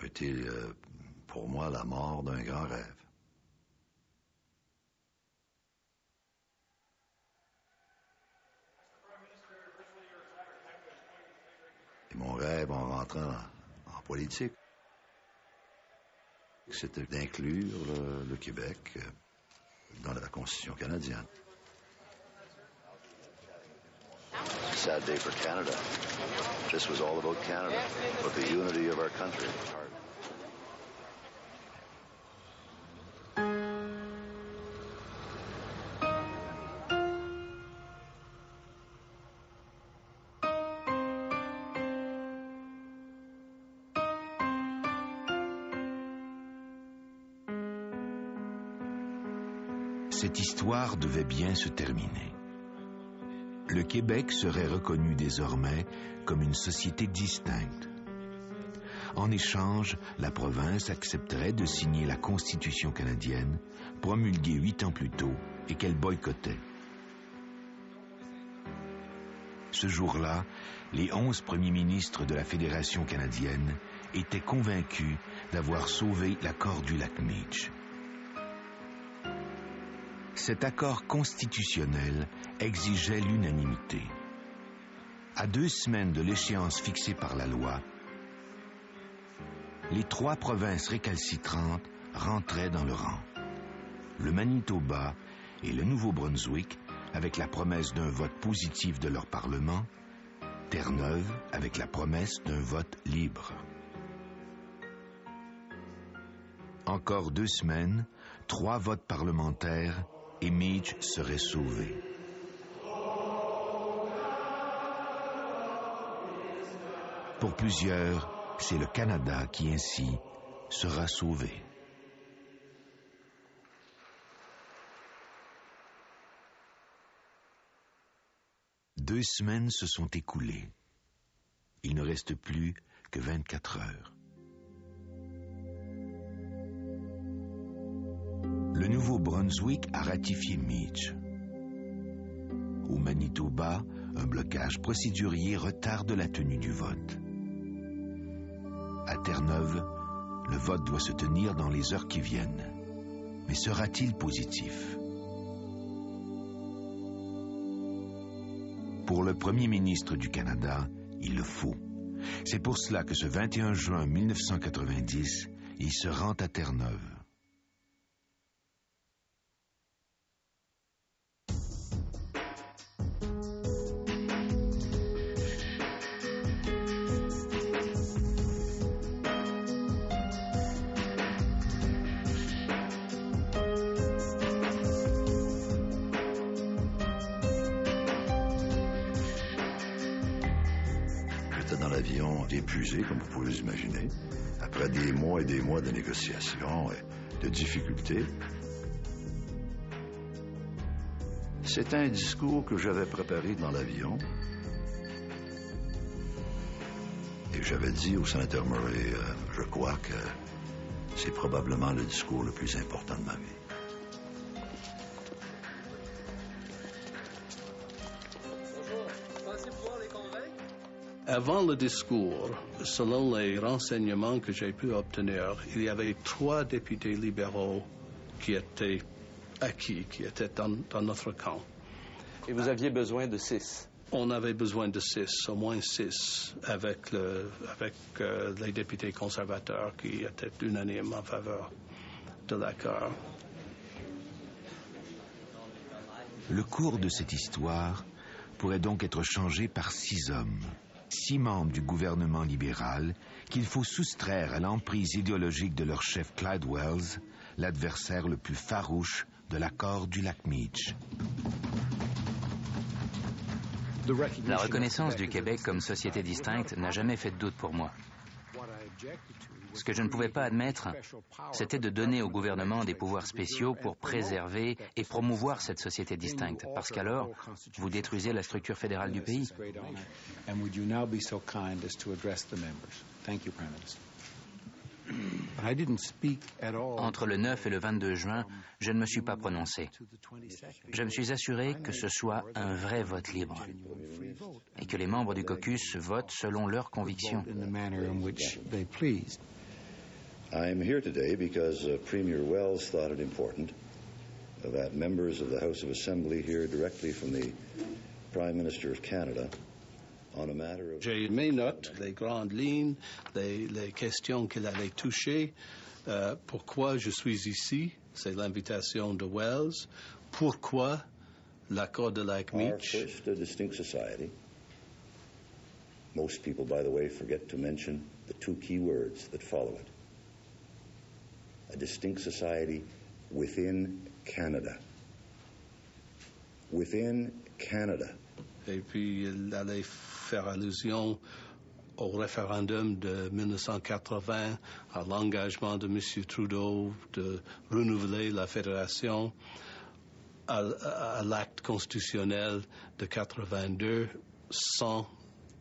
a été, pour moi, la mort d'un grand rêve. Et mon rêve en rentrant en politique, c'était d'inclure le Québec dans la Constitution canadienne. Sad day for Canada. This was all about Canada, about the unity of our country. Cette histoire devait bien se terminer. Le Québec serait reconnu désormais comme une société distincte. En échange, la province accepterait de signer la Constitution canadienne, promulguée 8 ans plus tôt et qu'elle boycottait. Ce jour-là, les 11 premiers ministres de la Fédération canadienne étaient convaincus d'avoir sauvé l'accord du lac Meech. Cet accord constitutionnel exigeait l'unanimité. À 2 semaines de l'échéance fixée par la loi, les 3 provinces récalcitrantes rentraient dans le rang. Le Manitoba et le Nouveau-Brunswick, avec la promesse d'un vote positif de leur Parlement, Terre-Neuve, avec la promesse d'un vote libre. Encore 2 semaines, 3 votes parlementaires et Meech serait sauvé. Pour plusieurs, c'est le Canada qui ainsi sera sauvé. Deux semaines se sont écoulées. Il ne reste plus que 24 heures. Le Nouveau-Brunswick a ratifié Meech. Au Manitoba, un blocage procédurier retarde la tenue du vote. À Terre-Neuve, le vote doit se tenir dans les heures qui viennent. Mais sera-t-il positif? Pour le premier ministre du Canada, il le faut. C'est pour cela que ce 21 juin 1990, il se rend à Terre-Neuve. Épuisé, comme vous pouvez l'imaginer, après des mois et des mois de négociations et de difficultés. C'était un discours que j'avais préparé dans l'avion et j'avais dit au sénateur Murray, je crois que c'est probablement le discours le plus important de ma vie. Avant le discours, selon les renseignements que j'ai pu obtenir, il y avait 3 députés libéraux qui étaient acquis, qui étaient dans notre camp. Et vous aviez besoin de 6? On avait besoin de 6, au moins 6, avec les députés conservateurs qui étaient unanimes en faveur de l'accord. Le cours de cette histoire pourrait donc être changé par 6 hommes. 6 membres du gouvernement libéral qu'il faut soustraire à l'emprise idéologique de leur chef Clyde Wells, l'adversaire le plus farouche de l'accord du lac Meech. La reconnaissance du Québec comme société distincte n'a jamais fait de doute pour moi. Ce que je ne pouvais pas admettre, c'était de donner au gouvernement des pouvoirs spéciaux pour préserver et promouvoir cette société distincte, parce qu'alors, vous détruisez la structure fédérale du pays. Entre le 9 et le 22 juin, je ne me suis pas prononcé. Je me suis assuré que ce soit un vrai vote libre et que les membres du caucus votent selon leurs convictions. I'm here today because Premier Wells thought it important that members of the House of Assembly hear directly from the Prime Minister of Canada on a matter of... J'ai mes notes, les grandes lignes, les questions qu'il allait toucher. Pourquoi je suis ici? C'est l'invitation de Wells. Pourquoi l'accord de Lac-Meech? Our first distinct society. Most people, by the way, forget to mention the two key words that follow it. A distinct society within Canada. Within Canada. Et puis, il allait faire allusion au référendum de 1980, à l'engagement de M. Trudeau de renouveler la fédération, à l'acte constitutionnel de 82 sans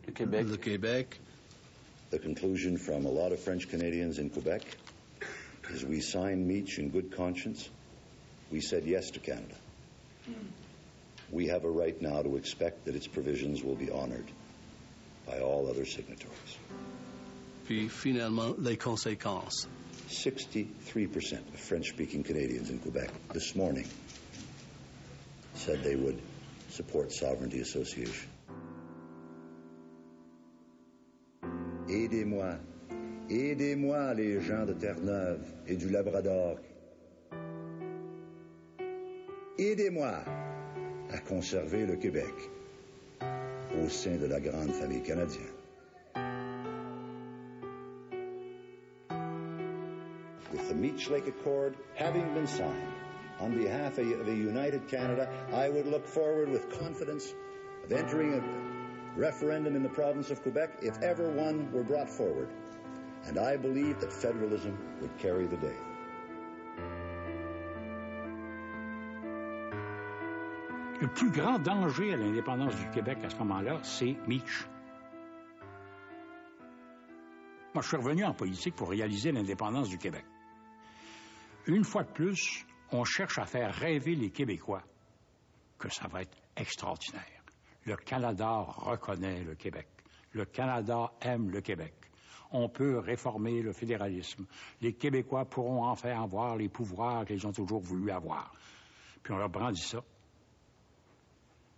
le Québec. The conclusion from a lot of French Canadians in Quebec is we signed Meech in good conscience. We said yes to Canada. We have a right now to expect that its provisions will be honored by all other signatories. Puis finalement, les conséquences. 63% of French-speaking Canadians in Quebec this morning said they would support Sovereignty Association. Aidez-moi, aidez-moi les gens de Terre-Neuve et du Labrador. Aidez-moi à conserver le Québec au sein de la grande famille canadienne. With the Meech Lake Accord having been signed, on behalf of a united Canada, I would look forward with confidence of entering a referendum in the province of Quebec if ever one were brought forward. And I believe that federalism would carry the day. Le plus grand danger à l'indépendance du Québec à ce moment-là, c'est Meech. Moi, je suis revenu en politique pour réaliser l'indépendance du Québec. Une fois de plus, on cherche à faire rêver les Québécois que ça va être extraordinaire. Le Canada reconnaît le Québec. Le Canada aime le Québec. On peut réformer le fédéralisme. Les Québécois pourront enfin avoir les pouvoirs qu'ils ont toujours voulu avoir. Puis on leur brandit ça.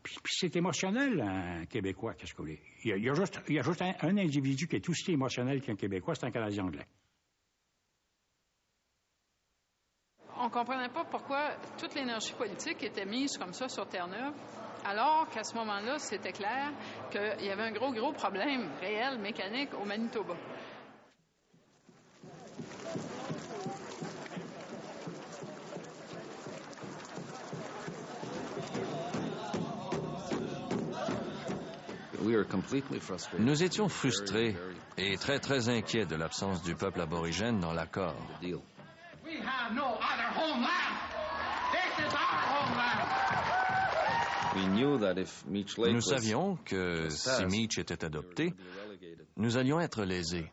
Puis c'est émotionnel, un Québécois, qu'est-ce que vous voulez? Il y a juste un individu qui est aussi émotionnel qu'un Québécois, c'est un Canadien anglais. On ne comprenait pas pourquoi toute l'énergie politique était mise comme ça sur Terre-Neuve, alors qu'à ce moment-là, c'était clair qu'il y avait un gros problème réel, mécanique, au Manitoba. Nous étions frustrés et très inquiets de l'absence du peuple aborigène dans l'accord. Nous savions que si Meech était adopté, nous allions être lésés.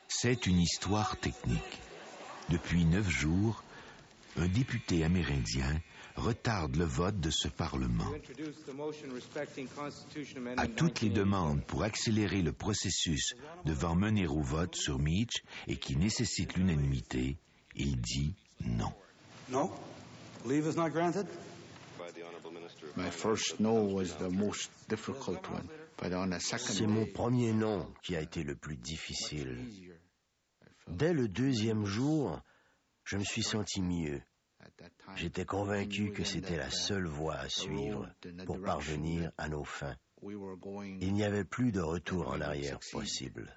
C'est une histoire technique. Depuis 9 jours, un député amérindien retarde le vote de ce Parlement. À toutes les demandes pour accélérer le processus devant mener au vote sur Meech et qui nécessite l'unanimité, il dit non. No? Leave is not granted? My first no was the most difficult one. But on a second C'est mon premier non qui a été le plus difficile. Dès le deuxième jour, je me suis senti mieux. J'étais convaincu que c'était la seule voie à suivre pour parvenir à nos fins. Il n'y avait plus de retour en arrière possible.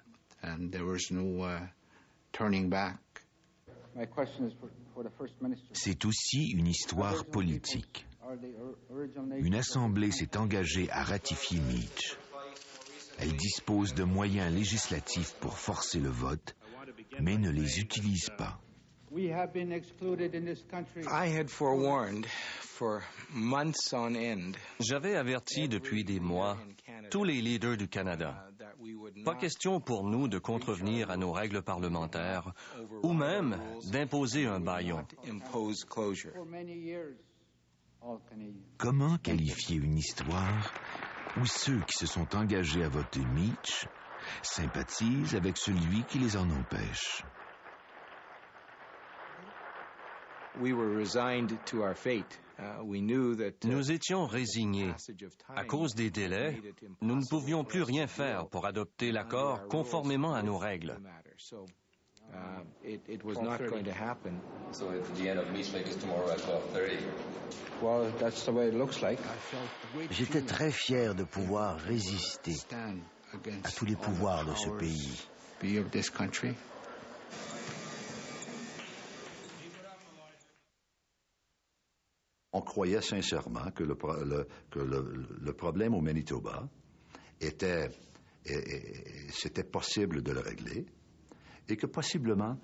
C'est aussi une histoire politique. Une assemblée s'est engagée à ratifier Meech. Elle dispose de moyens législatifs pour forcer le vote, mais ne les utilise pas. J'avais averti depuis des mois tous les leaders du Canada. Pas question pour nous de contrevenir à nos règles parlementaires ou même d'imposer un bâillon. Comment qualifier une histoire où ceux qui se sont engagés à voter Meach sympathisent avec celui qui les en empêche? Nous étions résignés. À cause des délais, nous ne pouvions plus rien faire pour adopter l'accord conformément à nos règles. J'étais très fier de pouvoir résister à tous les pouvoirs de ce pays. On croyait sincèrement que le problème au Manitoba c'était possible de le régler et que possiblement,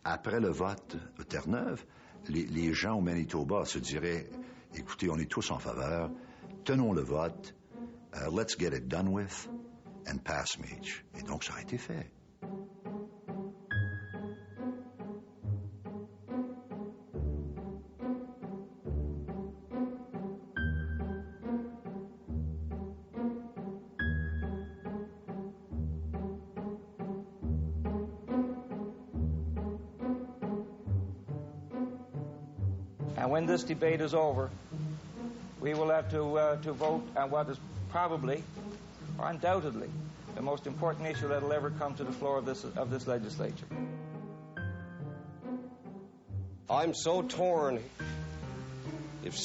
après le vote à Terre-Neuve, les gens au Manitoba se diraient « Écoutez, on est tous en faveur, tenons le vote, let's get it done with and pass Meach ». Et donc, ça a été fait. And when this debate is over, we will have to vote on what is probably, or undoubtedly, the most important issue that will ever come to the floor of this legislature. I'm so torn. If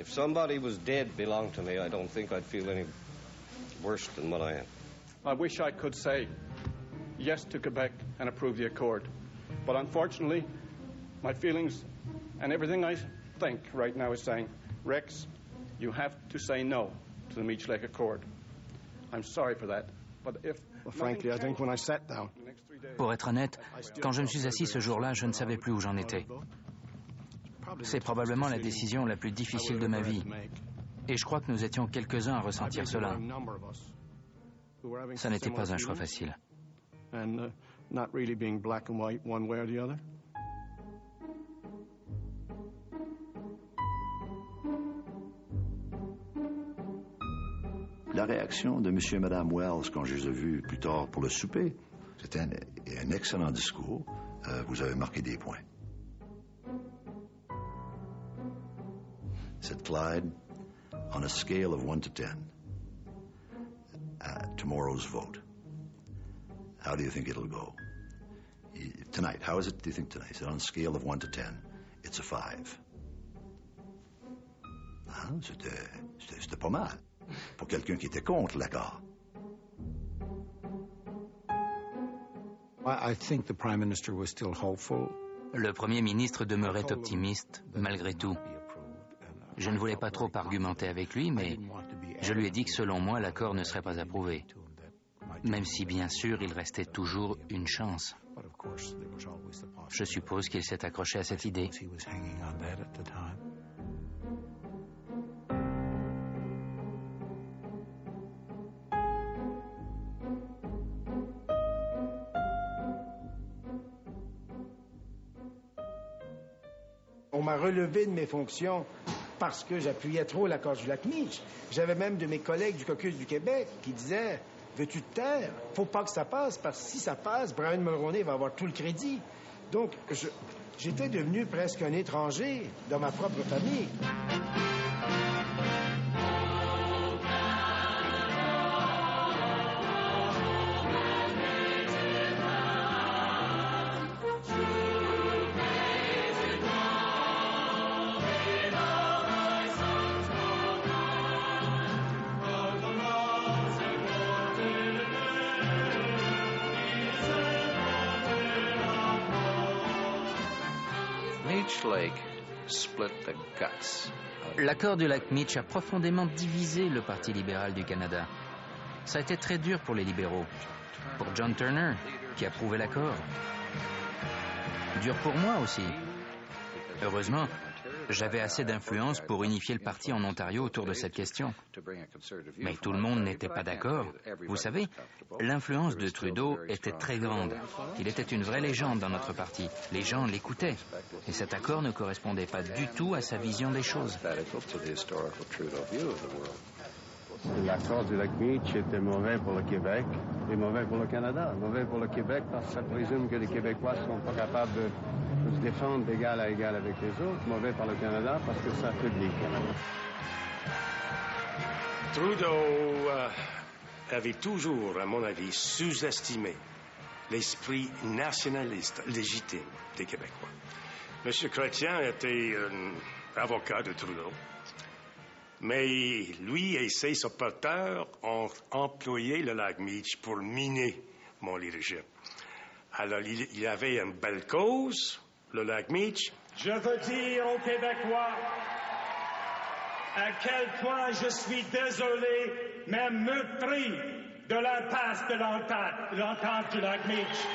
somebody was dead belonged to me, I don't think I'd feel any worse than what I am. I wish I could say yes to Quebec and approve the accord. But unfortunately, my feelings and everything I think right now is saying, Rex, you have to say no to the Meech Lake Accord. I'm sorry for that. But if frankly, I think when I sat down. Pour être honnête, quand je me suis assis ce jour-là, je ne savais plus où j'en étais. C'est probablement la décision la plus difficile de ma vie. Et je crois que nous étions quelques-uns à ressentir cela. Ça n'était pas un choix facile. And not really being black and white one way or the other. La réaction de M. et Mme Wells quand je les ai vus plus tard pour le souper, c'était un excellent discours. Vous avez marqué des points. Said Clyde, on a scale of 1 to 10, tomorrow's vote. How do you think it'll go? Tonight, how is it, do you think tonight? He said, on a scale of 1 to 10, it's a 5. Ah, c'était pas mal pour quelqu'un qui était contre l'accord. I think the Prime Minister was still hopeful. Le Premier ministre demeurait optimiste, malgré tout. Je ne voulais pas trop argumenter avec lui, mais je lui ai dit que selon moi, l'accord ne serait pas approuvé. Même si, bien sûr, il restait toujours une chance. Je suppose qu'il s'est accroché à cette idée. On m'a relevé de mes fonctions parce que j'appuyais trop l'accord du lac Meech. J'avais même de mes collègues du caucus du Québec qui disaient « Veux-tu te taire? Faut pas que ça passe, parce que si ça passe, Brian Mulroney va avoir tout le crédit. » Donc, j'étais devenu presque un étranger dans ma propre famille. L'accord du lac Meech a profondément divisé le Parti libéral du Canada. Ça a été très dur pour les libéraux, pour John Turner, qui approuvait l'accord. Dur pour moi aussi. Heureusement, j'avais assez d'influence pour unifier le parti en Ontario autour de cette question. Mais tout le monde n'était pas d'accord. Vous savez, l'influence de Trudeau était très grande. Il était une vraie légende dans notre parti. Les gens l'écoutaient. Et cet accord ne correspondait pas du tout à sa vision des choses. L'accord du lac Meach était mauvais pour le Québec et mauvais pour le Canada. Mauvais pour le Québec parce que ça présume que les Québécois ne sont pas capables de se défendre d'égal à égal avec les autres. Mauvais pour le Canada parce que ça affaiblit le Canada. Trudeau avait toujours, à mon avis, sous-estimé l'esprit nationaliste légitime des Québécois. M. Chrétien était un avocat de Trudeau. Mais lui et ses supporters ont employé le lac Meach pour miner mon leadership. Alors, il y avait une belle cause, le lac Meach. Je veux dire aux Québécois à quel point je suis désolé, même meurtri, de l'impasse de l'entente du lac Meach.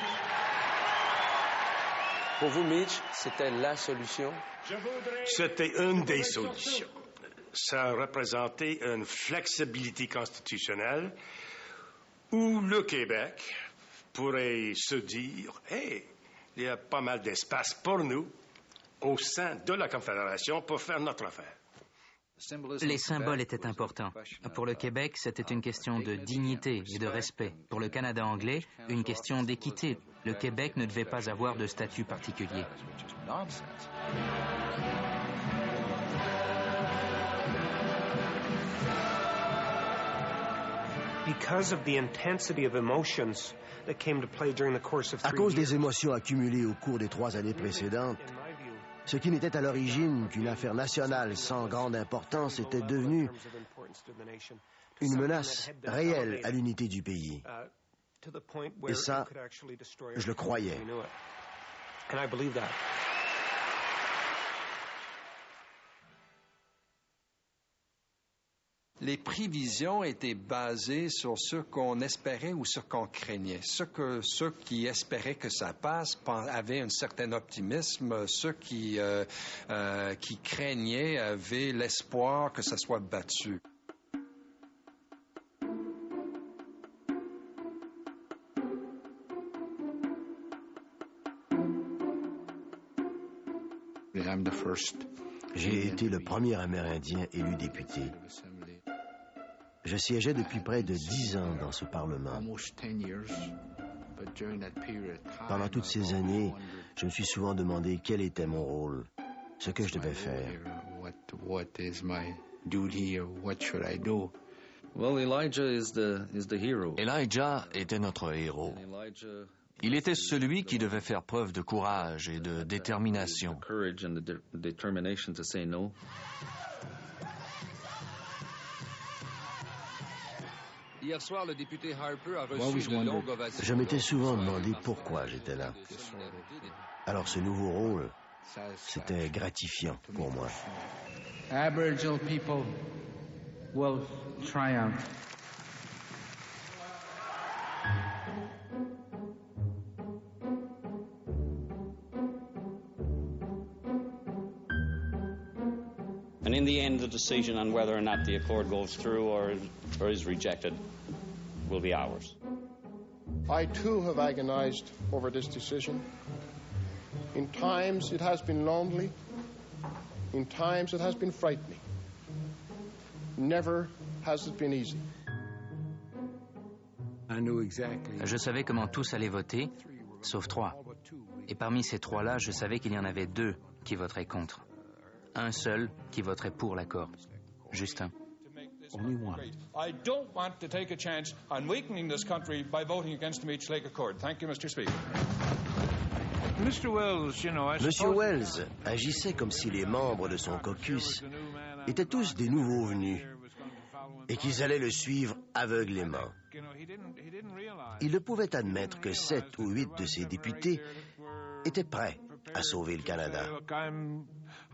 Pour vous, Meach, c'était la solution? C'était une des solutions. Ça représentait une flexibilité constitutionnelle où le Québec pourrait se dire « Hey, il y a pas mal d'espace pour nous au sein de la Confédération pour faire notre affaire. » Les symboles étaient importants. Pour le Québec, c'était une question de dignité et de respect. Pour le Canada anglais, une question d'équité. Le Québec ne devait pas avoir de statut particulier. À cause des émotions accumulées au cours des 3 années précédentes, ce qui n'était à l'origine qu'une affaire nationale sans grande importance était devenu une menace réelle à l'unité du pays. Et ça, je le croyais. Les prévisions étaient basées sur ce qu'on espérait ou ce qu'on craignait. Ceux qui espéraient que ça passe avaient un certain optimisme. Ceux qui craignaient avaient l'espoir que ça soit battu. J'ai été le premier Amérindien élu député. Je siégeais depuis près de 10 ans dans ce Parlement. Pendant toutes ces années, je me suis souvent demandé quel était mon rôle, ce que je devais faire. Elijah était notre héros. Il était celui qui devait faire preuve de courage et de détermination. Hier soir, le député Harper a reçu une longue ovation. Je m'étais souvent demandé pourquoi j'étais là. Alors ce nouveau rôle, c'était gratifiant pour moi. Aboriginal people will triumph. And in the end, the decision on whether or not the accord goes through or is rejected will be ours. I too have agonized over this decision. In times it has been lonely. In times it has been frightening. Never has it been easy. Je savais comment tous allaient voter, sauf 3. Et parmi ces 3-là, je savais qu'il y en avait 2 qui voteraient contre. Un seul qui voterait pour l'accord. Justin. I don't want to take a chance on weakening this country by voting against the Meech Lake Accord. Thank you, Mr. Speaker. Monsieur Wells agissait comme si les membres de son caucus étaient tous des nouveaux venus et qu'ils allaient le suivre aveuglément. Il ne pouvait admettre que 7 ou 8 de ses députés étaient prêts à sauver le Canada.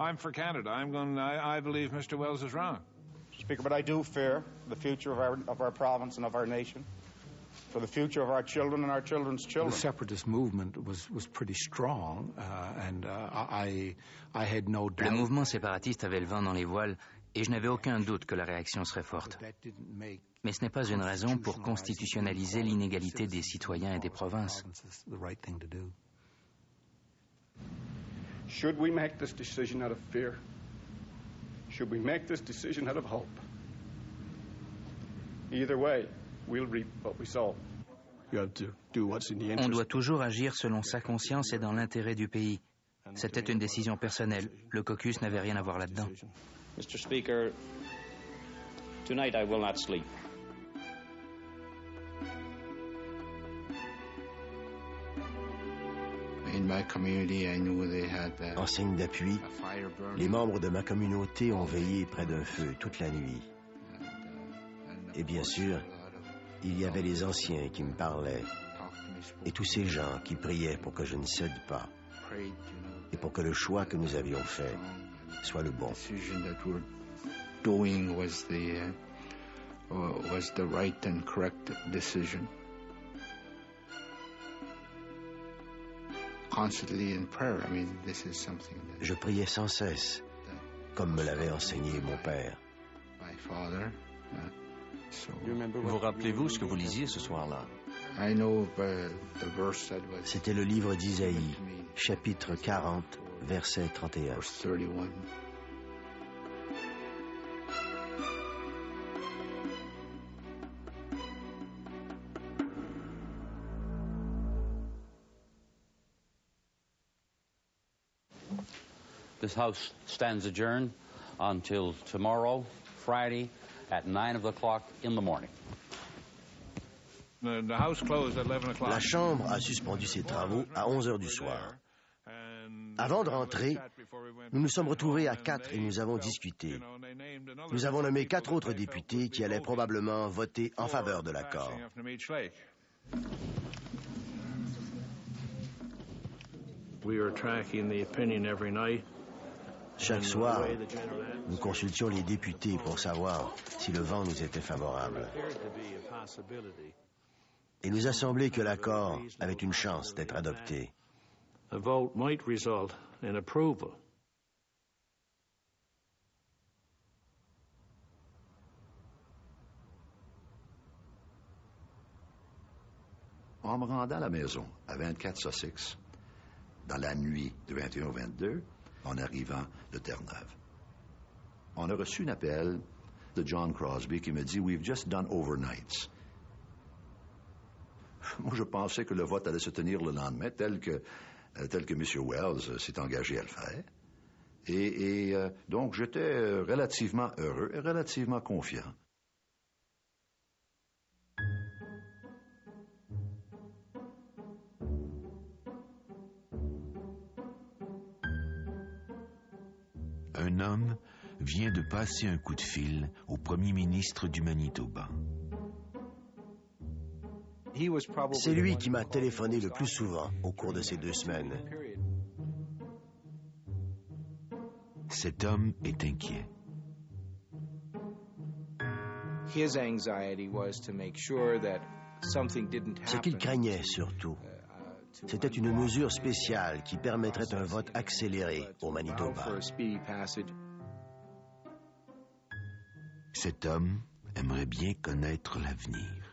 I'm for Canada. I believe Mr. Wells is wrong. Speaker, but I do fear the future of our province and of our nation, for the future of our children and our children's children. The separatist movement was pretty strong, and I had no doubt. Le mouvement séparatiste avait le vent dans les voiles, et je n'avais aucun doute que la réaction serait forte. Mais ce n'est pas une raison pour constitutionnaliser l'inégalité des citoyens et des provinces. Should we make this decision out of fear? Should we make this decision out of hope? Either way, we'll reap what we sow. You have to do what's in the interest. On doit toujours agir selon sa conscience et dans l'intérêt du pays. C'était une décision personnelle. Le caucus n'avait rien à voir là-dedans. Mr. Speaker, tonight I will not sleep. En signe d'appui, les membres de ma communauté ont veillé près d'un feu toute la nuit. Et bien sûr, il y avait les anciens qui me parlaient et tous ces gens qui priaient pour que je ne cède pas et pour que le choix que nous avions fait soit le bon. Je priais sans cesse, comme me l'avait enseigné mon père. Vous rappelez-vous ce que vous lisiez ce soir-là? C'était le livre d'Isaïe, chapitre 40, verset 31. This House stands adjourned until tomorrow, Friday, at 9 o'clock in the morning. The House closed at 11 o'clock. La Chambre a suspendu ses travaux à 11 heures du soir. Avant de rentrer, nous nous sommes retrouvés à 4 et nous avons discuté. Nous avons nommé 4 autres députés qui allaient probablement voter en faveur de l'accord. Chaque soir, nous consultions les députés pour savoir si le vent nous était favorable. Il nous a semblé que l'accord avait une chance d'être adopté. En me rendant à la maison, à 24 Sussex, dans la nuit du 21 au 22, en arrivant de Terre-Neuve, on a reçu un appel de John Crosby qui me dit « We've just done overnights ». Moi, je pensais que le vote allait se tenir le lendemain, tel que M. Wells s'est engagé à le faire. Et donc, j'étais relativement heureux et relativement confiant. Un homme vient de passer un coup de fil au premier ministre du Manitoba. C'est lui qui m'a téléphoné le plus souvent au cours de ces 2 semaines. Cet homme est inquiet. Ce qu'il craignait surtout, c'était une mesure spéciale qui permettrait un vote accéléré au Manitoba. Cet homme aimerait bien connaître l'avenir.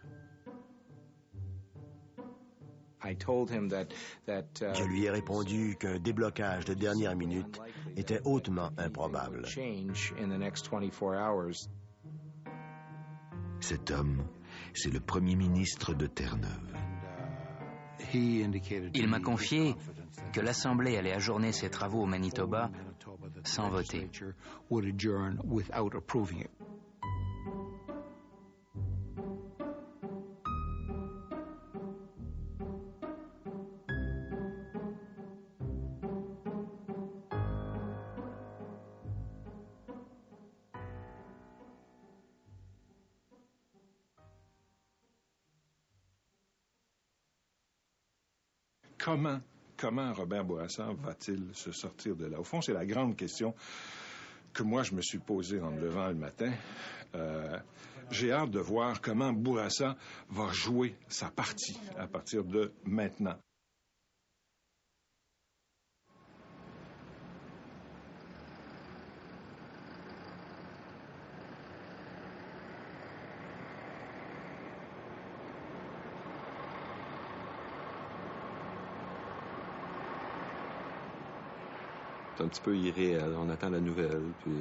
Je lui ai répondu qu'un déblocage de dernière minute était hautement improbable. Cet homme, c'est le premier ministre de Terre-Neuve. Il m'a confié que l'Assemblée allait ajourner ses travaux au Manitoba sans voter. Comment Robert Bourassa va-t-il se sortir de là? Au fond, c'est la grande question que moi je me suis posée en me levant le matin. J'ai hâte de voir comment Bourassa va jouer sa partie à partir de maintenant. C'est un petit peu irréel. On attend la nouvelle, puis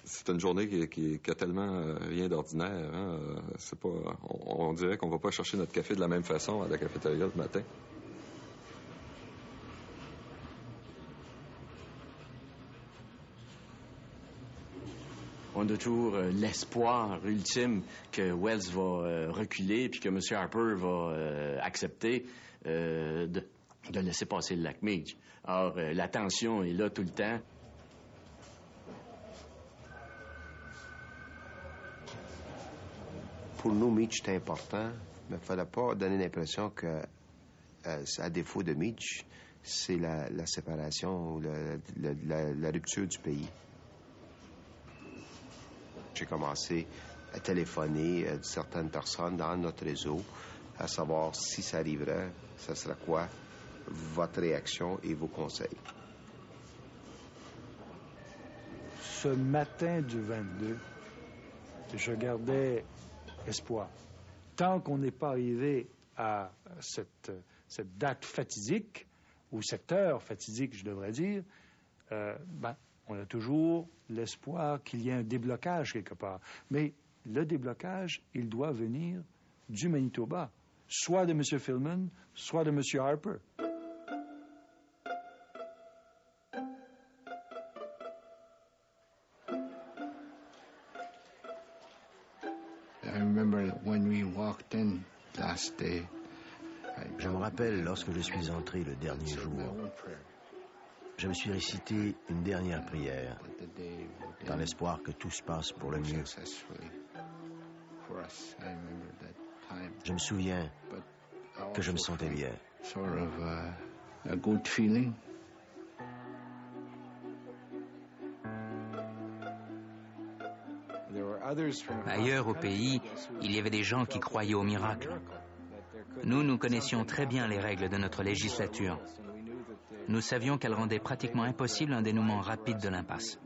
c'est une journée qui a tellement rien d'ordinaire. Hein? C'est pas, on dirait qu'on va pas chercher notre café de la même façon à la cafétéria le matin. On a toujours l'espoir ultime que Wells va reculer puis que M. Harper va accepter de laisser passer le lac Meech. Or, la tension est là tout le temps. Pour nous, Meech est important, mais il ne fallait pas donner l'impression que, à défaut de Meech, c'est la séparation ou la rupture du pays. J'ai commencé à téléphoner à certaines personnes dans notre réseau à savoir si ça arriverait, ça serait quoi votre réaction et vos conseils. Ce matin du 22, je gardais espoir. Tant qu'on n'est pas arrivé à cette date fatidique, ou cette heure fatidique, je devrais dire, on a toujours l'espoir qu'il y ait un déblocage quelque part. Mais le déblocage, il doit venir du Manitoba, soit de M. Filmon, soit de M. Harper. Je me rappelle lorsque je suis entré le dernier jour. Je me suis récité une dernière prière, dans l'espoir que tout se passe pour le mieux. Je me souviens que je me sentais bien. Ailleurs au pays, il y avait des gens qui croyaient au miracle. Nous connaissions très bien les règles de notre législature. Nous savions qu'elle rendait pratiquement impossible un dénouement rapide de l'impasse.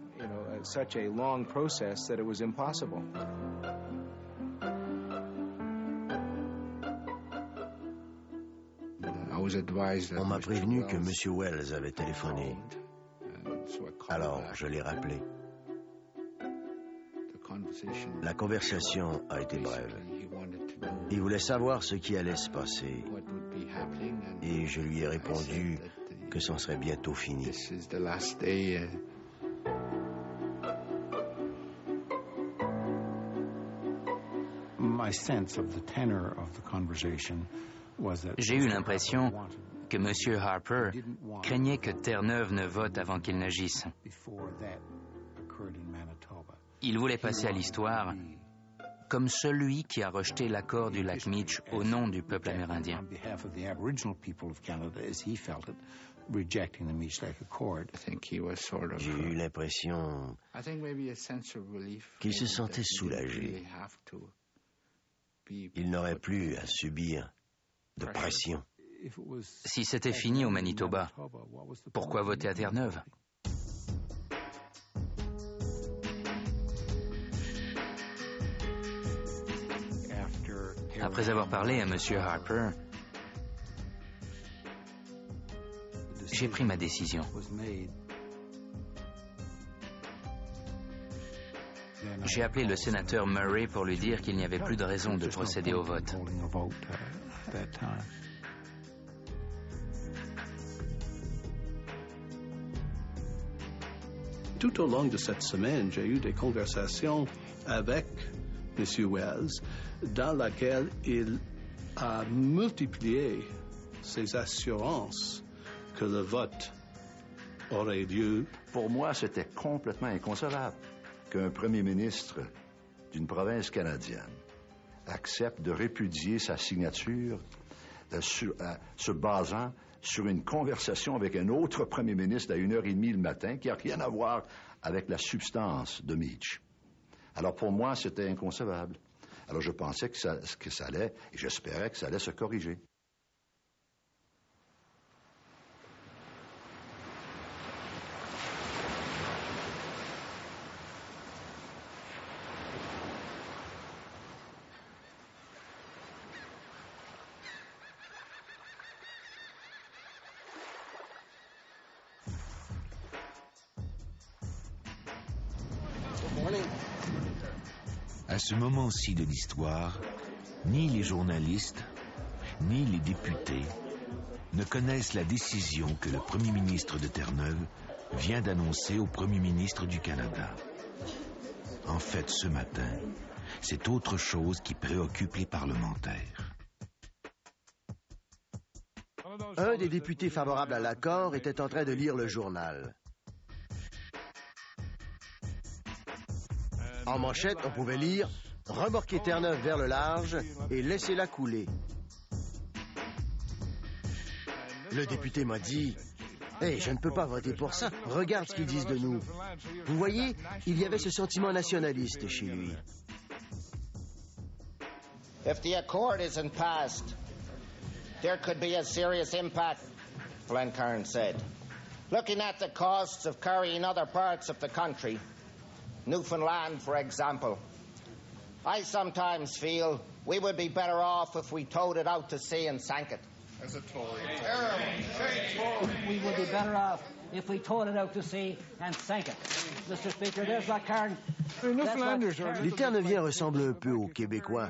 On m'a prévenu que M. Wells avait téléphoné. Alors, je l'ai rappelé. La conversation a été brève. Il voulait savoir ce qui allait se passer. Et je lui ai répondu que c'en serait bientôt fini. J'ai eu l'impression que M. Harper craignait que Terre-Neuve ne vote avant qu'il n'agisse. Il voulait passer à l'histoire comme celui qui a rejeté l'accord du lac Meech au nom du peuple amérindien. J'ai eu l'impression qu'il se sentait soulagé. Il n'aurait plus à subir de pression. Si c'était fini au Manitoba, pourquoi voter à Terre-Neuve? Après avoir parlé à M. Harper, j'ai pris ma décision. J'ai appelé le sénateur Murray pour lui dire qu'il n'y avait plus de raison de procéder au vote. Tout au long de cette semaine, j'ai eu des conversations avec M. Wells, dans laquelle il a multiplié ses assurances que le vote aurait lieu. Pour moi, c'était complètement inconcevable qu'un premier ministre d'une province canadienne accepte de répudier sa signature se basant sur une conversation avec un autre premier ministre à 1h30 le matin qui n'a rien à voir avec la substance de Meach. Alors pour moi, c'était inconcevable. Alors je pensais que ça allait, et j'espérais que ça allait se corriger. À ce moment-ci de l'histoire, ni les journalistes, ni les députés ne connaissent la décision que le Premier ministre de Terre-Neuve vient d'annoncer au Premier ministre du Canada. En fait, ce matin, c'est autre chose qui préoccupe les parlementaires. Un des députés favorables à l'accord était en train de lire le journal. En manchette, on pouvait lire « Remorquez Terre-Neuve vers le large et laissez-la couler ». Le député m'a dit « Hey, je ne peux pas voter pour ça. Regarde ce qu'ils disent de nous. » Vous voyez, il y avait ce sentiment nationaliste chez lui. If the accord isn't passed, there could be a serious impact, Glencairn said. Looking at the costs of carrying other parts of the country, Newfoundland, for example, I sometimes feel we would be better off if we towed it out to sea and sank it. As a Tory. We would be better off if we towed it out to sea and sank it. Mr. Speaker, there's Glencairn. Les Terre-Neuviens ressemblent un peu aux Québécois.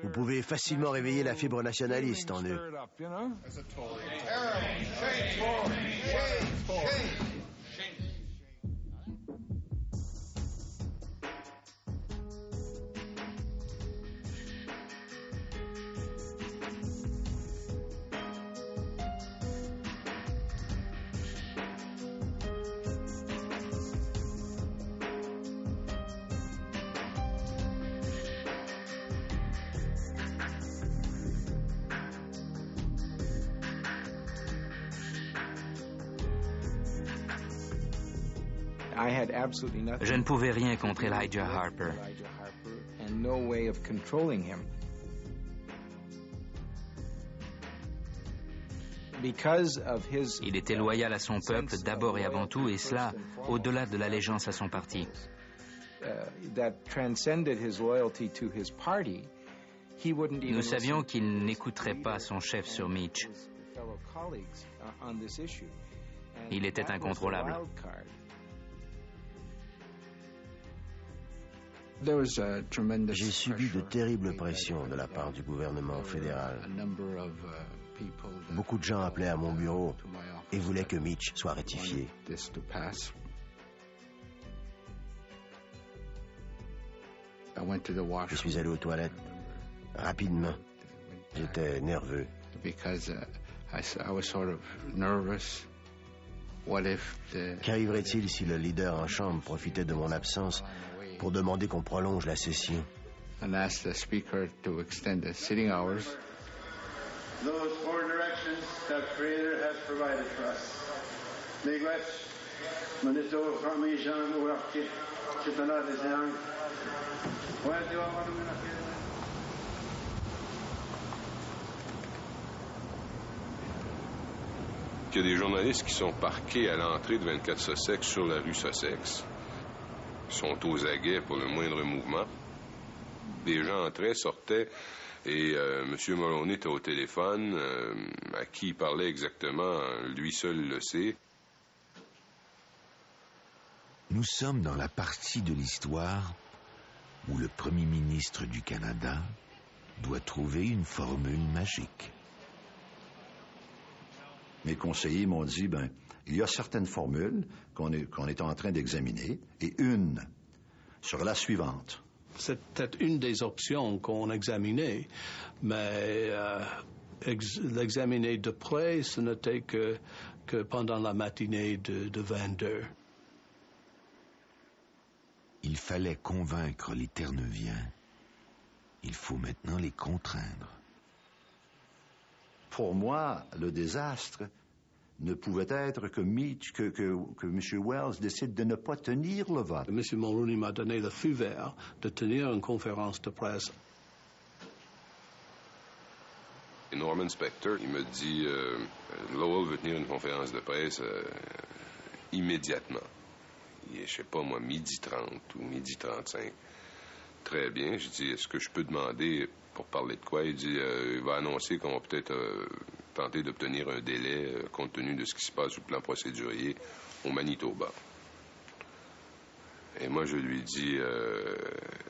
Vous pouvez facilement réveiller la fibre nationaliste en eux. As a Tory. Je ne pouvais rien contre Elijah Harper. Il était loyal à son peuple d'abord et avant tout, et cela au-delà de l'allégeance à son parti. Nous savions qu'il n'écouterait pas son chef sur Meach. Il était incontrôlable. J'ai subi de terribles pressions de la part du gouvernement fédéral. Beaucoup de gens appelaient à mon bureau et voulaient que Meach soit rectifié. Je suis allé aux toilettes rapidement. J'étais nerveux. Qu'arriverait-il si le leader en chambre profitait de mon absence pour demander qu'on prolonge la session? Those 4 directions that Creator has provided for us. Miigwech, Manito, Rami, Jean, Ouarki, Chitana, Desiang. Il y a des journalistes qui sont parqués à l'entrée de 24 Sussex sur la rue Sussex. Ils sont aux aguets pour le moindre mouvement. Des gens entraient, sortaient, et M. Mulroney était au téléphone. À qui il parlait exactement, lui seul le sait. Nous sommes dans la partie de l'histoire où le Premier ministre du Canada doit trouver une formule magique. Mes conseillers m'ont dit, il y a certaines formules qu'on est en train d'examiner, et une sera la suivante. C'était une des options qu'on examinait, mais l'examiner de près, ce n'était que pendant la matinée de 22. Il fallait convaincre les Terre-Neuviens. Il faut maintenant les contraindre. Pour moi, le désastre, ne pouvait être que M. Wells décide de ne pas tenir le vote. M. Mulroney m'a donné le feu vert de tenir une conférence de presse. Et Norman Spector, il me dit Lowell veut tenir une conférence de presse immédiatement. Il est, je sais pas moi, 12h30 ou 12h35. Très bien. Je dis, est-ce que je peux demander pour parler de quoi? Il dit, il va annoncer qu'on va peut-être tenter d'obtenir un délai compte tenu de ce qui se passe sur le plan procédurier au Manitoba. Et moi, je lui dis,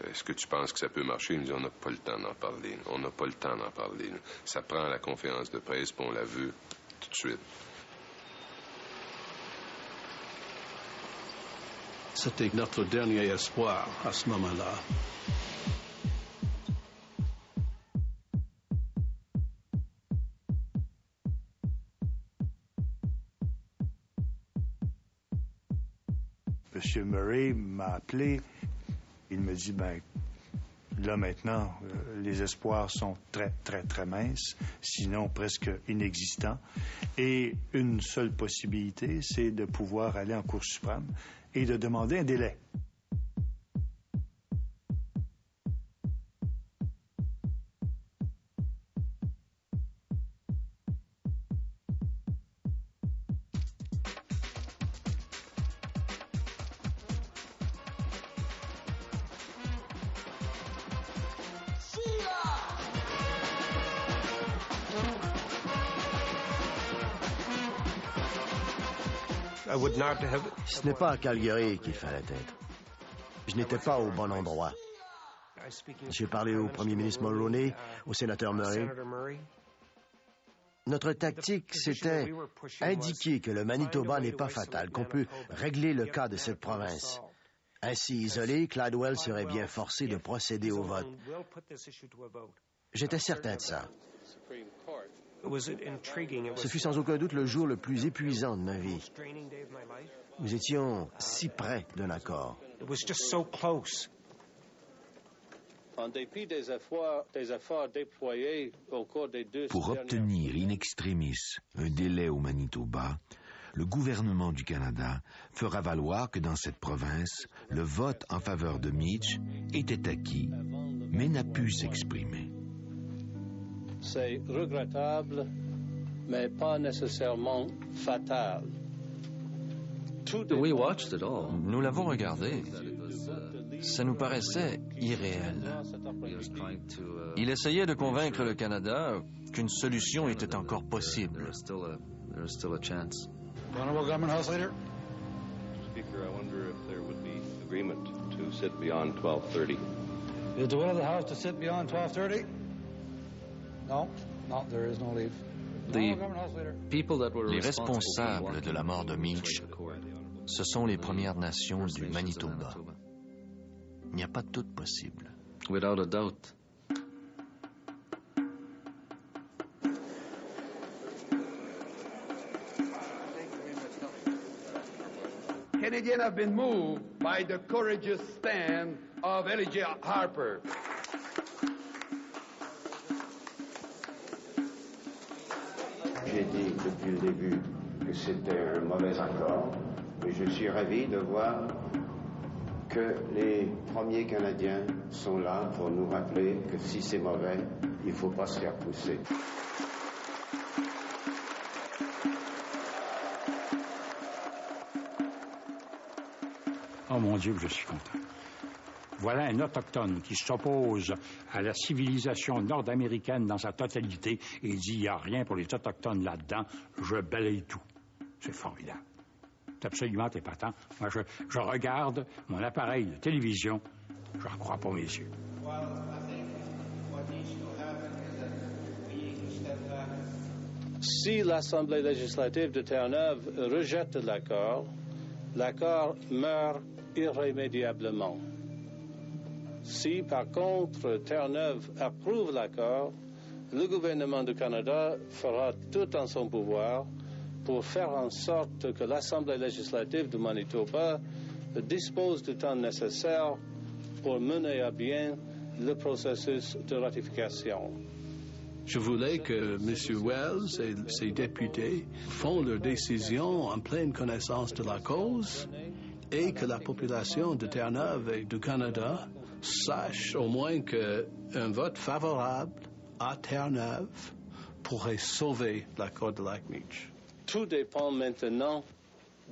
est-ce que tu penses que ça peut marcher? Il me dit, on n'a pas le temps d'en parler. On n'a pas le temps d'en parler. Ça prend la conférence de presse, puis on la veut tout de suite. C'était notre dernier espoir à ce moment-là. M. Murray m'a appelé. Il me dit, là maintenant, les espoirs sont très, très, très minces, sinon presque inexistants. Et une seule possibilité, c'est de pouvoir aller en Cour suprême et de demander un délai. Ce n'est pas à Calgary qu'il fallait être. Je n'étais pas au bon endroit. J'ai parlé au premier ministre Mulroney, au sénateur Murray. Notre tactique, c'était indiquer que le Manitoba n'est pas fatal, qu'on peut régler le cas de cette province. Ainsi isolé, Cladwell serait bien forcé de procéder au vote. J'étais certain de ça. Ce fut sans aucun doute le jour le plus épuisant de ma vie. Nous étions si près d'un accord. En dépit des efforts déployés au cours des 2 Pour obtenir in extremis un délai au Manitoba, le gouvernement du Canada fera valoir que dans cette province, le vote en faveur de Mitch était acquis, mais n'a pu s'exprimer. C'est regrettable, mais pas nécessairement fatal. Nous l'avons regardé. Ça nous paraissait irréel. Il essayait de convaincre le Canada qu'une solution était encore possible. Honorable Government House Leader. Speaker, I wonder if there would be agreement to sit beyond 12:30. Is the will of the House to sit beyond 12:30? No, there is no leave. Les responsables de la mort de Mitch, ce sont les Premières Nations du Manitoba. Il n'y a pas de doute possible. Without a doubt. Canadians have been moved by the courageous stand of Elijah Harper. J'ai dit depuis le début que c'était un mauvais accord, mais je suis ravi de voir que les premiers Canadiens sont là pour nous rappeler que si c'est mauvais, il ne faut pas se faire pousser. Oh mon Dieu, je suis content. Voilà un autochtone qui s'oppose à la civilisation nord-américaine dans sa totalité et dit il n'y a rien pour les autochtones là-dedans, je balaye tout. C'est formidable. C'est absolument épatant. Moi, je regarde mon appareil de télévision, je n'en crois pas mes yeux. Si l'Assemblée législative de Terre-Neuve rejette l'accord, l'accord meurt irrémédiablement. Si, par contre, Terre-Neuve approuve l'accord, le gouvernement du Canada fera tout en son pouvoir pour faire en sorte que l'Assemblée législative du Manitoba dispose du temps nécessaire pour mener à bien le processus de ratification. Je voulais que M. Wells et ses députés font leurs décisions en pleine connaissance de la cause et que la population de Terre-Neuve et du Canada sache au moins qu'un vote favorable à Terre-Neuve pourrait sauver l'accord de Lac-Meech. Tout dépend maintenant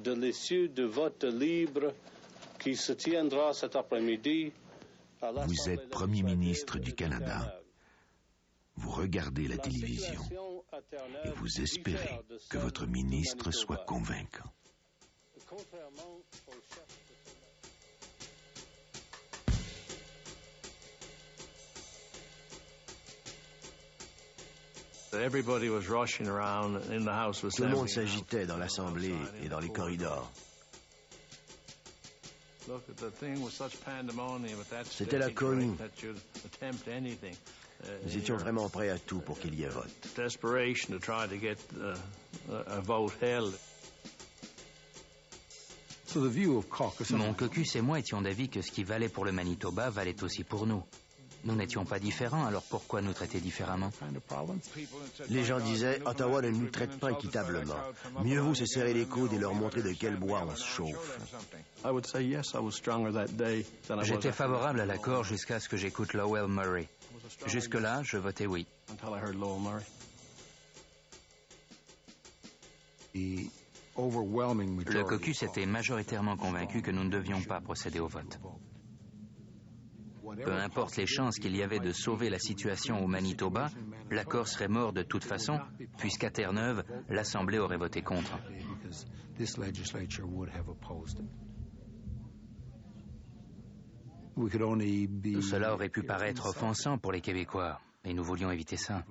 de l'issue du vote libre qui se tiendra cet après-midi. Vous êtes Premier ministre du Canada. Vous regardez la télévision et vous espérez que votre ministre soit convaincant. Tout le monde s'agitait dans l'Assemblée et dans les corridors. C'était la cohue. Nous étions vraiment prêts à tout pour qu'il y ait vote. Mon caucus et moi étions d'avis que ce qui valait pour le Manitoba valait aussi pour nous. Nous n'étions pas différents, alors pourquoi nous traiter différemment? Les gens disaient, Ottawa ne nous traite pas équitablement. Mieux vaut se serrer les coudes et leur montrer de quel bois on se chauffe. J'étais favorable à l'accord jusqu'à ce que j'écoute Lowell Murray. Jusque-là, je votais oui. Le caucus était majoritairement convaincu que nous ne devions pas procéder au vote. Peu importe les chances qu'il y avait de sauver la situation au Manitoba, l'accord serait mort de toute façon, puisqu'à Terre-Neuve, l'Assemblée aurait voté contre. Tout cela aurait pu paraître offensant pour les Québécois, et nous voulions éviter ça.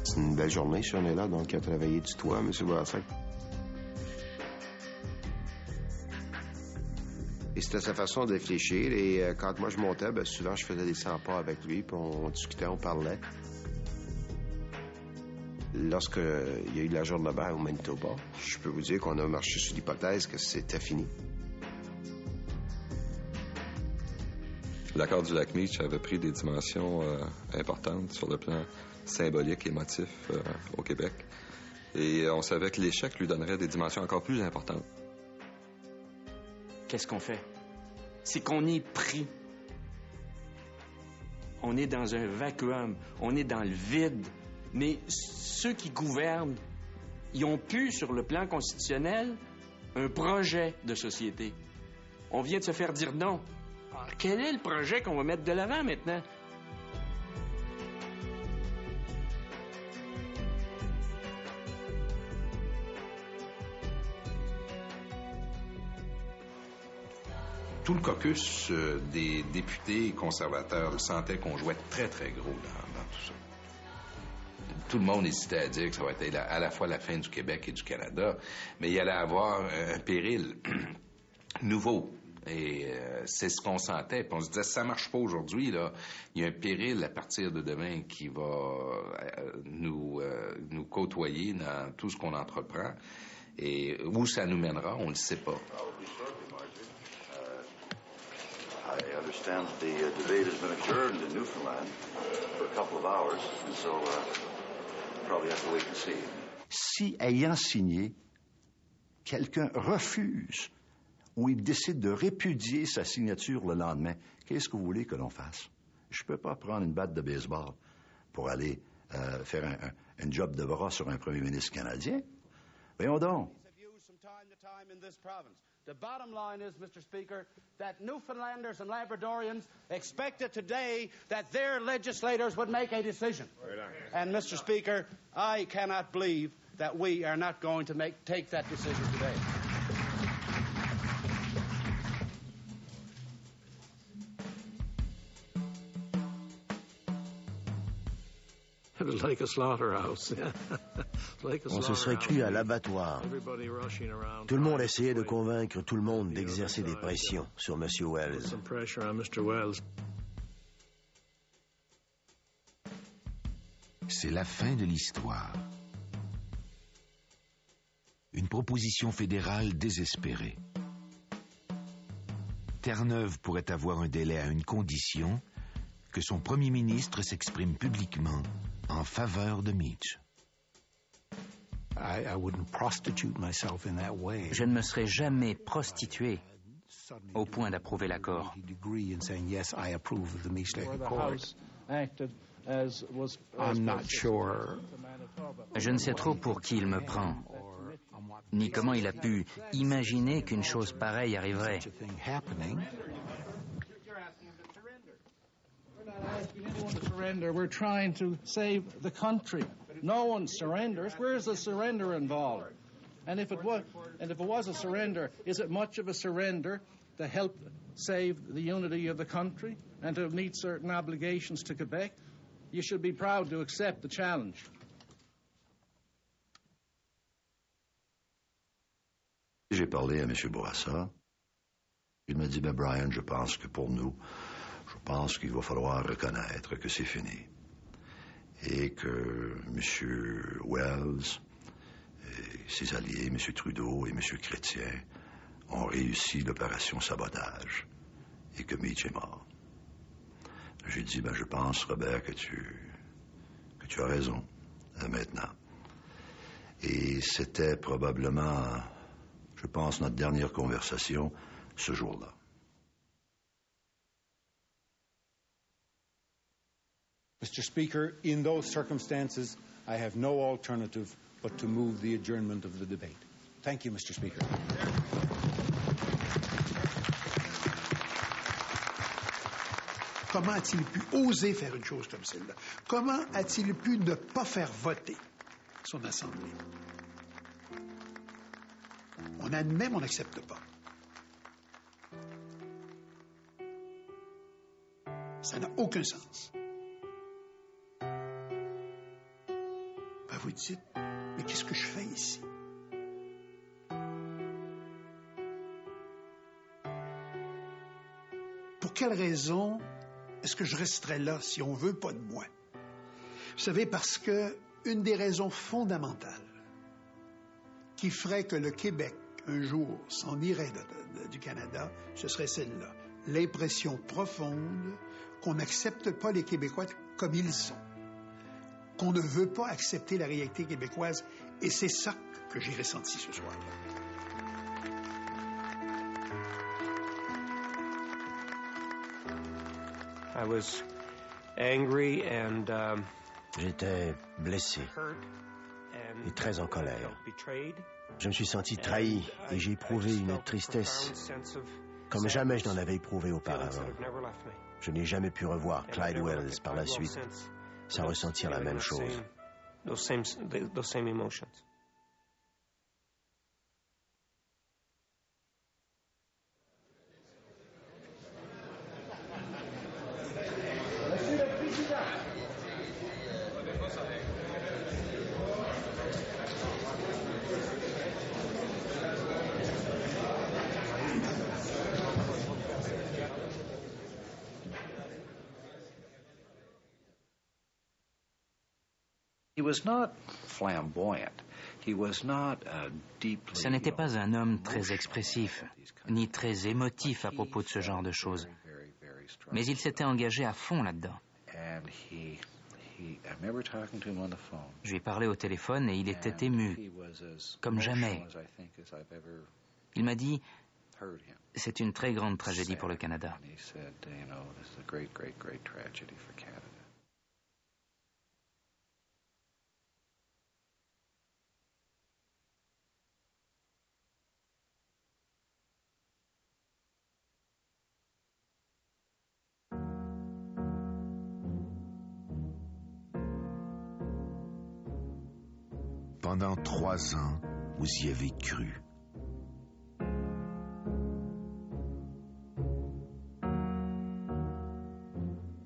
C'est une belle journée, si on est là, donc à travailler du toit, M. Bourassa. Et c'était sa façon de réfléchir. Et quand moi je montais, bien, souvent je faisais des 100 pas avec lui, puis on discutait, on parlait. Lorsqu'il y a eu l'ajournement au Manitoba, je peux vous dire qu'on a marché sur l'hypothèse que c'était fini. L'accord du Lac-Meech avait pris des dimensions importantes sur le plan symbolique et émotif au Québec. Et on savait que l'échec lui donnerait des dimensions encore plus importantes. Qu'est-ce qu'on fait? C'est qu'on est pris. On est dans un vacuum, on est dans le vide. Mais ceux qui gouvernent, ils ont pu, sur le plan constitutionnel, un projet de société. On vient de se faire dire non. Alors, quel est le projet qu'on va mettre de l'avant maintenant? Tout le caucus des députés conservateurs sentait qu'on jouait très, très gros dans tout ça. Tout le monde hésitait à dire que ça va être à la fois la fin du Québec et du Canada, mais il allait avoir un péril nouveau. Et c'est ce qu'on sentait. Puis on se disait, si ça marche pas aujourd'hui, là, il y a un péril à partir de demain qui va nous côtoyer dans tout ce qu'on entreprend. Et où ça nous mènera, on ne le sait pas. I understand the debate has been adjourned in Newfoundland for a couple of hours, and so probably have to wait and see. Si, ayant signé, quelqu'un refuse ou il décide de répudier sa signature le lendemain, qu'est-ce que vous voulez que l'on fasse? Je ne peux pas prendre une batte de baseball pour aller faire un job de bras sur un premier ministre canadien. Voyons donc. The bottom line is, Mr. Speaker, that Newfoundlanders and Labradorians expected today that their legislators would make a decision. And, Mr. Speaker, I cannot believe that we are not going to take that decision today. On se serait cru à l'abattoir. Tout le monde essayait de convaincre tout le monde d'exercer des pressions sur M. Wells. c'est la fin de l'histoire. Une proposition fédérale désespérée. Terre-Neuve pourrait avoir un délai à une condition, que son premier ministre s'exprime publiquement en faveur de Meach. Je ne me serais jamais prostitué au point d'approuver l'accord. Je ne sais trop pour qui il me prend, ni comment il a pu imaginer qu'une chose pareille arriverait. We're trying to save the country. No one surrenders. Where's the surrender involved? And if it was a surrender, is it much of a surrender to help save the unity of the country and to meet certain obligations to Quebec? You should be proud to accept the challenge. J'ai parlé à M. Bourassa. Il m'a dit, Brian, je pense que pour nous, qu'il va falloir reconnaître que c'est fini. Et que M. Wells, et ses alliés, M. Trudeau et M. Chrétien, ont réussi l'opération sabotage et que Meach est mort. J'ai dit, je pense, Robert, que tu as raison, maintenant. Et c'était probablement, je pense, notre dernière conversation ce jour-là. Mr. Speaker, in those circumstances, I have no alternative but to move the adjournment of the debate. Thank you, Mr. Speaker. Comment a-t-il pu oser faire une chose comme celle-là? Comment a-t-il pu ne pas faire voter son Assemblée? On admet, mais on n'accepte pas. Ça n'a aucun sens. Vous dites, mais qu'est-ce que je fais ici? Pour quelle raison est-ce que je resterais là si on veut pas de moi? Vous savez, parce que une des raisons fondamentales qui ferait que le Québec, un jour, s'en irait du Canada, ce serait celle-là. L'impression profonde qu'on n'accepte pas les Québécois comme ils sont. Qu'on ne veut pas accepter la réalité québécoise. Et c'est ça que j'ai ressenti ce soir-là. J'étais blessé et très en colère. Je me suis senti trahi et j'ai éprouvé une tristesse comme jamais je n'en avais éprouvé auparavant. Je n'ai jamais pu revoir Clyde Wells par la suite sans ressentir la même chose. Those same emotions. Ce n'était pas un homme très expressif, ni très émotif à propos de ce genre de choses. Mais il s'était engagé à fond là-dedans. Je lui ai parlé au téléphone et il était ému, comme jamais. Il m'a dit, c'est une très grande tragédie pour le Canada. Pendant 3 ans, vous y avez cru.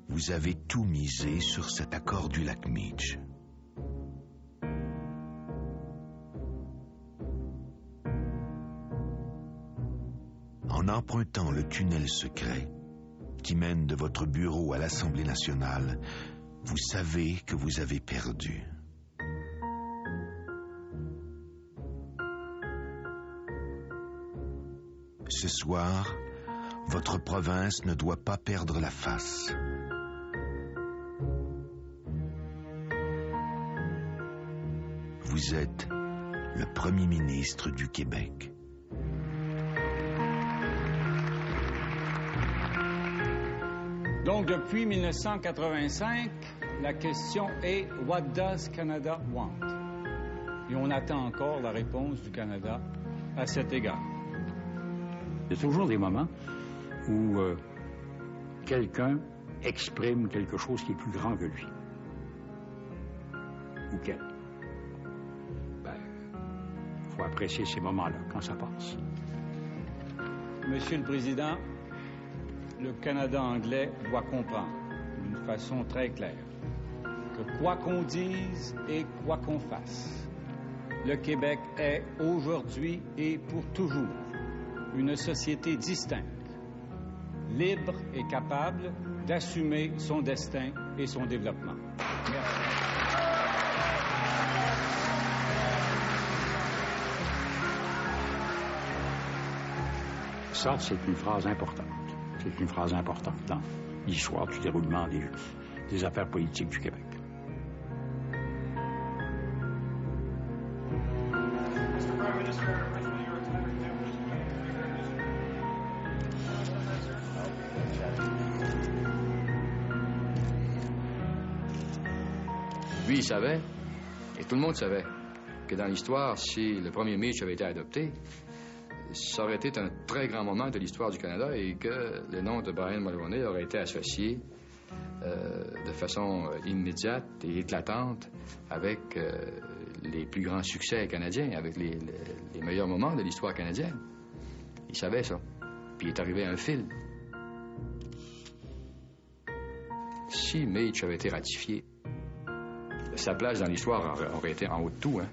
Vous avez tout misé sur cet accord du lac Meach. En empruntant le tunnel secret qui mène de votre bureau à l'Assemblée nationale, Vous savez que vous avez perdu. Ce soir, votre province ne doit pas perdre la face. Vous êtes le Premier ministre du Québec. Donc, depuis 1985, la question est « What does Canada want? » Et on attend encore la réponse du Canada à cet égard. Il y a toujours des moments où quelqu'un exprime quelque chose qui est plus grand que lui. Ou qu'elle. Il faut apprécier ces moments-là quand ça passe. Monsieur le Président, le Canada anglais doit comprendre d'une façon très claire que quoi qu'on dise et quoi qu'on fasse, le Québec est aujourd'hui et pour toujours une société distincte, libre et capable d'assumer son destin et son développement. Merci. Ça, c'est une phrase importante. C'est une phrase importante dans l'histoire du déroulement des affaires politiques du Québec. Lui, il savait, et tout le monde savait, que dans l'histoire, si le premier Mitch avait été adopté, ça aurait été un très grand moment de l'histoire du Canada et que le nom de Brian Mulroney aurait été associé de façon immédiate et éclatante avec les plus grands succès canadiens, avec les meilleurs moments de l'histoire canadienne. Il savait ça. Puis il est arrivé à un fil. Si Mitch avait été ratifié, sa place dans l'histoire aurait été en haut de tout, hein.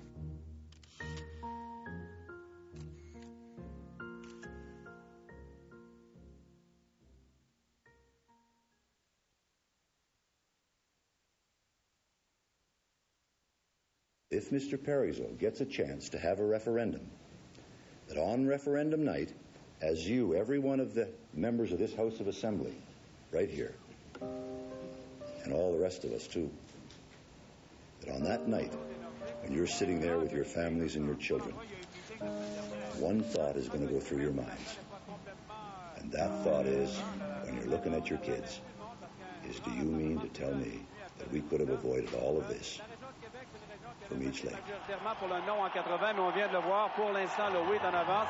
If Mr. Parizeau gets a chance to have a referendum, that on referendum night, as you, every one of the members of this House of Assembly, right here, and all the rest of us too, that on that night, when you're sitting there with your families and your children, one thought is going to go through your minds. And that thought is, when you're looking at your kids, is do you mean to tell me that we could have avoided all of this from Each Lake? Majoritairement pour le non en 80, mais on vient de le voir. Pour l'instant, le oui est en avance.